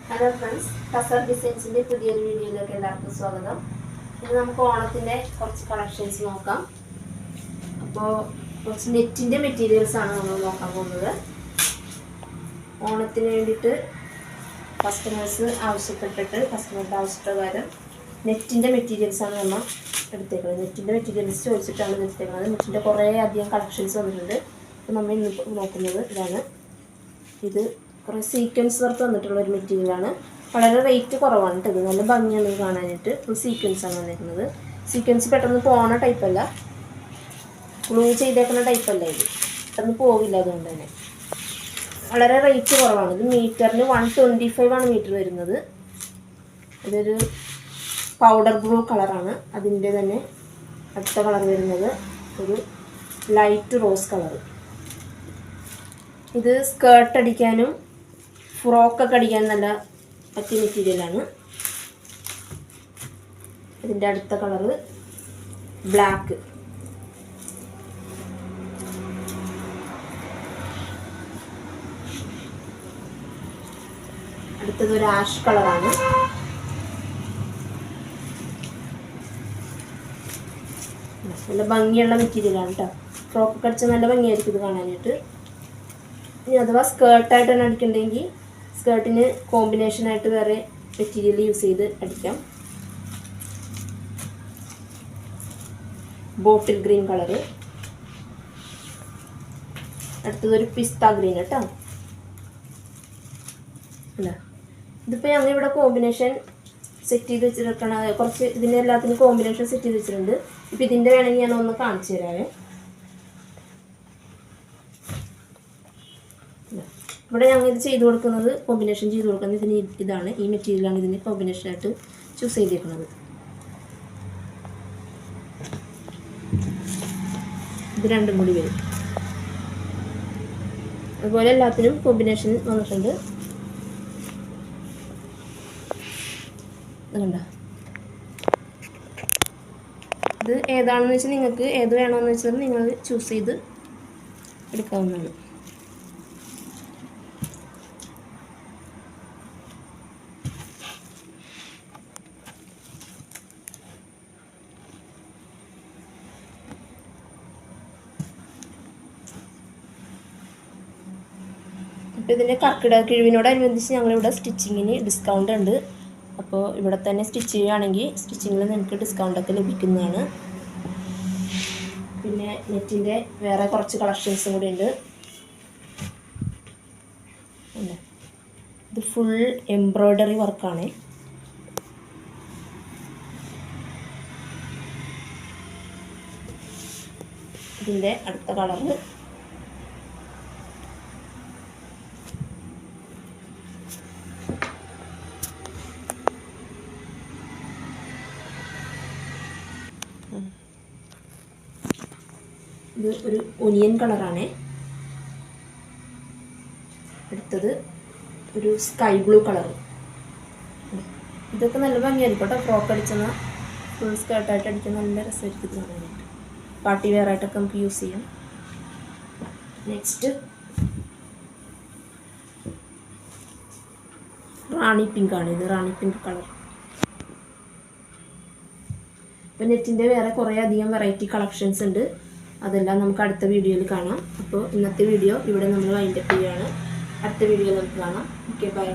Hello friends, tussar ഡിസൈൻസിൻ്റെ പുതിയൊരു വീഡിയോയിലേക്ക് എല്ലാവർക്കും സ്വാഗതം. ഇത് നമുക്ക് ഓണത്തിൻ്റെ കുറച്ച് കളക്ഷൻസ് നോക്കാം. അപ്പോൾ കുറച്ച് നെറ്റിൻ്റെ മെറ്റീരിയൽസാണ് നമ്മൾ നോക്കാൻ പോകുന്നത്. ഓണത്തിന് വേണ്ടിയിട്ട് കസ്റ്റമറുടെ ആവശ്യപ്രകാരം നെറ്റിൻ്റെ മെറ്റീരിയൽസാണ് നമ്മൾ എടുത്തേക്കുന്നത്. നെറ്റിൻ്റെ മെറ്റീരിയൽസ് ചോദിച്ചിട്ടാണ് എടുത്തേക്കുന്നത്. നെറ്റിൻ്റെ കുറേ അധികം കളക്ഷൻസ് വന്നിട്ടുണ്ട്. അപ്പോൾ നമ്മൾ ഇന്ന് നോക്കുന്നത് ഇതാണ്. ഇത് കുറേ സീക്വൻസ് വർക്ക് വന്നിട്ടുള്ള ഒരു മെറ്റീരിയലാണ്. വളരെ റേറ്റ് കുറവാണ് കേട്ടോ. ഇത് നല്ല ഭംഗിയാണ് കാണാനായിട്ട്. ഫുൾ സീക്വൻസാണ് വന്നിരിക്കുന്നത്. സീക്വൻസ് പെട്ടെന്ന് പോണ ടൈപ്പല്ല, ഗ്ലൂ ചെയ്തേക്കുന്ന ടൈപ്പല്ല. ഇത് പെട്ടെന്ന് പോവില്ല. അതുകൊണ്ട് തന്നെ വളരെ റേറ്റ് കുറവാണ്. ഇത് മീറ്ററിന് 125 ആണ് മീറ്റർ വരുന്നത്. ഇതൊരു പൗഡർ ബ്ലൂ കളറാണ്. അതിൻ്റെ തന്നെ അടുത്ത കളർ വരുന്നത് ഒരു ലൈറ്റ് റോസ് കളർ. ഇത് സ്കേർട്ട് അടിക്കാനും ഫ്രോക്കൊക്കെ അടിക്കാനും നല്ല പറ്റിയ മെറ്റീരിയലാണ്. ഇതിൻ്റെ അടുത്ത കളറ് ബ്ലാക്ക്. അടുത്തത് ഒരു ആഷ് കളറാണ്. നല്ല ഭംഗിയുള്ള മെറ്റീരിയലാണ് കേട്ടോ. ഫ്രോക്കൊക്കെ അടിച്ചാൽ നല്ല ഭംഗിയായിരിക്കും ഇത് കാണാനായിട്ട്. ഇനി അഥവാ സ്കേർട്ടായിട്ട് തന്നെ അടിക്കണമെങ്കിൽ സ്കേർട്ടിന് കോമ്പിനേഷനായിട്ട് വേറെ മെറ്റീരിയൽ യൂസ് ചെയ്ത് അടിക്കാം. Bottle green colour. അടുത്തതൊരു പിസ്ത ഗ്രീൻ കേട്ടോ. അല്ല, ഇതിപ്പോൾ ഞങ്ങൾ ഇവിടെ കോമ്പിനേഷൻ സെറ്റ് ചെയ്ത് വെച്ചിരിക്കണ കുറച്ച് ഇതിൻ്റെ എല്ലാത്തിനും കോമ്പിനേഷൻ സെറ്റ് ചെയ്ത് വെച്ചിട്ടുണ്ട്. ഇപ്പം ഇതിൻ്റെ വേണമെങ്കിൽ ഞാൻ ഒന്ന് കാണിച്ചു തരാവേ. ഇവിടെ ഞങ്ങൾ ഇത് ചെയ്ത് കൊടുക്കുന്നത്, കോമ്പിനേഷൻ ചെയ്ത് കൊടുക്കുന്നത് ഇതിന് ഇതാണ്. ഈ മെറ്റീരിയലാണ് ഇതിന് കോമ്പിനേഷനായിട്ട് ചൂസ് ചെയ്തിരിക്കുന്നത്. ഇത് രണ്ടും കൂടി വരും. അതുപോലെ എല്ലാത്തിനും കോമ്പിനേഷൻ വന്നിട്ടുണ്ട്. അതുകൊണ്ടാ ഇത് ഏതാണെന്ന് വെച്ചാൽ നിങ്ങൾക്ക് ഏത് വേണമെന്ന് വെച്ചാൽ നിങ്ങൾ ചൂസ് ചെയ്ത് എടുക്കാവുന്നതാണ്. ഇപ്പോൾ ഇതിൻ്റെ കർക്കിടക കിഴിവിനോടനുബന്ധിച്ച് ഞങ്ങളിവിടെ സ്റ്റിച്ചിങ്ങിന് ഡിസ്കൗണ്ട് ഉണ്ട്. അപ്പോൾ ഇവിടെ തന്നെ സ്റ്റിച്ച് ചെയ്യുകയാണെങ്കിൽ സ്റ്റിച്ചിങ്ങിൽ നിങ്ങൾക്ക് ഡിസ്കൗണ്ടൊക്കെ ലഭിക്കുന്നതാണ്. പിന്നെ നെറ്റിൻ്റെ വേറെ കുറച്ച് കളക്ഷൻസും കൂടി ഉണ്ട്. ഇത് ഫുൾ എംബ്രോയ്ഡറി വർക്കാണ്. ഇതിൻ്റെ അടുത്ത കളറ് ഇത് ഒരു ഒനിയൻ കളറാണ്. അടുത്തത് ഒരു സ്കൈ ബ്ലൂ കളർ. ഇതൊക്കെ നല്ല ഭംഗിയായിരിക്കും കേട്ടോ. ഫ്രോക്ക് അടിച്ചെന്നാൽ ഫുൾ സ്കേർട്ടായിട്ട് അടിക്കുന്ന നല്ല രസമായിരിക്കും ഇത് കാണാനായിട്ട്. പാർട്ടി വെയർ ആയിട്ടൊക്കെ നമുക്ക് യൂസ് ചെയ്യാം. നെക്സ്റ്റ് റാണി പിങ്ക് ആണ്. ഇത് റാണി പിങ്ക് കളർ. ഇപ്പം നെറ്റിൻ്റെ വേറെ കുറേ അധികം വെറൈറ്റി കളക്ഷൻസ് ഉണ്ട്. അതെല്ലാം നമുക്ക് അടുത്ത വീഡിയോയിൽ കാണാം. അപ്പോൾ ഇന്നത്തെ വീഡിയോ ഇവിടെ നമ്മൾ വൈൻഡപ്പ് ചെയ്യുകയാണ്. അടുത്ത വീഡിയോയിൽ നമുക്ക് കാണാം. Okay, by.